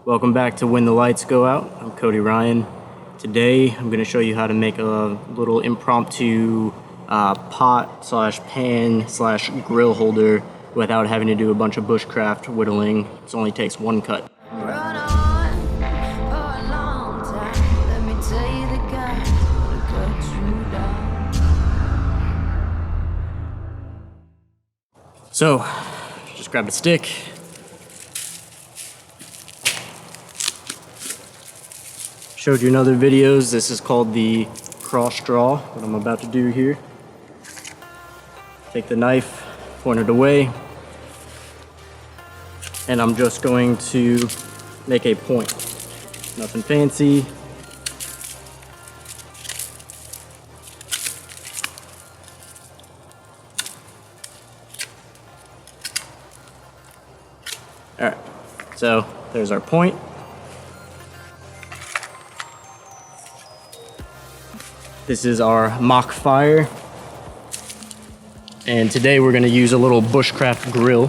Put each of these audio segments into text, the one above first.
Welcome back to When the Lights Go Out. I'm Cody Ryan. Today I'm going to show you how to make a little impromptu pot slash pan slash grill holder without having to do a bunch of bushcraft whittling. It only takes one cut. So, just grab a stick. Showed you in other videos, this is called the cross draw, what I'm about to do here. Take the knife, point it away, and I'm just going to make a point. Nothing fancy. Alright, so there's our point. This is our mock fire, and today we're going to use a little bushcraft grill.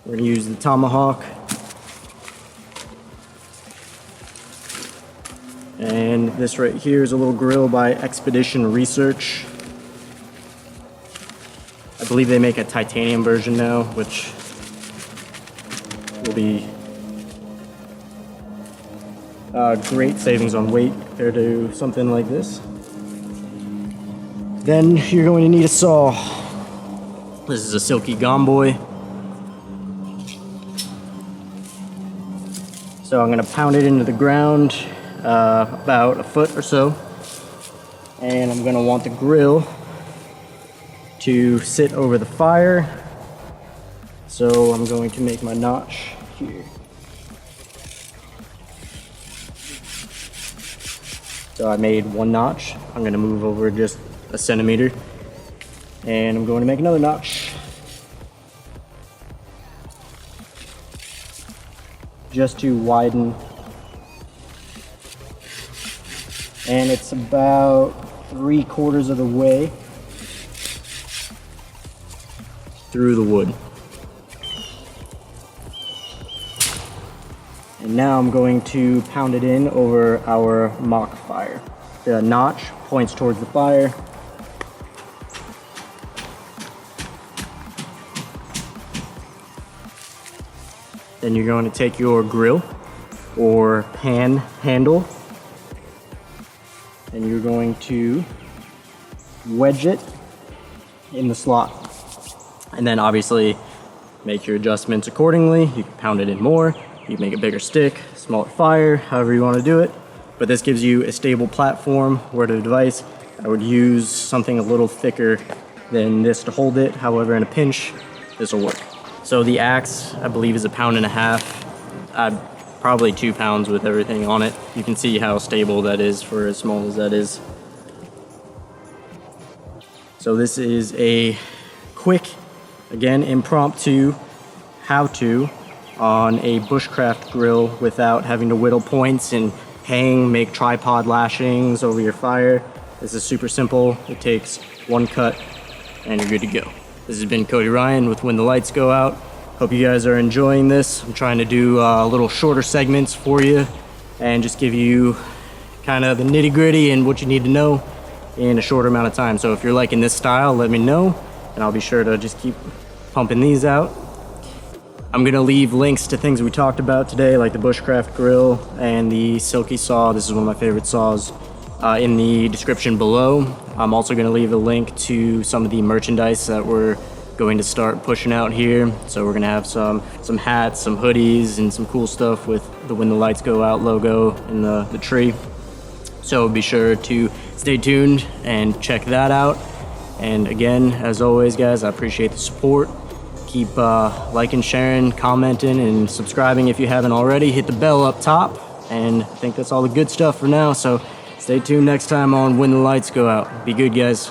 We're going to use the tomahawk, and this right here is a little grill by Expedition Research. I believe they make a titanium version now, which will be great savings on weight compared to something like this. Then you're going to need a saw. This is a Silky Gomboy. So I'm going to pound it into the ground about a foot or so. And I'm going to want the grill to sit over the fire. So I'm going to make my notch here. So I made one notch. I'm going to move over just a centimeter, and I'm going to make another notch just to widen, and it's about 3/4 of the way through the wood. And now I'm going to pound it in over our mock fire. The notch points towards the fire. Then you're going to take your grill or pan handle, and you're going to wedge it in the slot. And then obviously make your adjustments accordingly. You can pound it in more. You can make a bigger stick, smaller fire, however you want to do it. But this gives you a stable platform. Word of advice, I would use something a little thicker than this to hold it. However, in a pinch, this will work. So the axe, I believe, is 1.5 pounds. Probably 2 pounds with everything on it. You can see how stable that is for as small as that is. So this is a quick, again, impromptu how-to on a bushcraft grill without having to whittle points and make tripod lashings over your fire. This is super simple. It takes one cut and you're good to go. This has been Cody Ryan with When the Lights Go Out. Hope you guys are enjoying this. I'm trying to do little shorter segments for you and just give you kind of the nitty gritty and what you need to know in a shorter amount of time. So if you're liking this style, let me know and I'll be sure to just keep pumping these out. I'm gonna leave links to things we talked about today, like the bushcraft grill and the silky saw. This is one of my favorite saws, in the description below. I'm also gonna leave a link to some of the merchandise that we're going to start pushing out here. So we're gonna have some hats, some hoodies, and some cool stuff with the When the Lights Go Out logo in the tree. So be sure to stay tuned and check that out. And again, as always, guys, I appreciate the support. Keep liking, sharing, commenting, and subscribing if you haven't already. Hit the bell up top, and I think that's all the good stuff for now. So stay tuned next time on When the Lights Go Out. Be good, guys.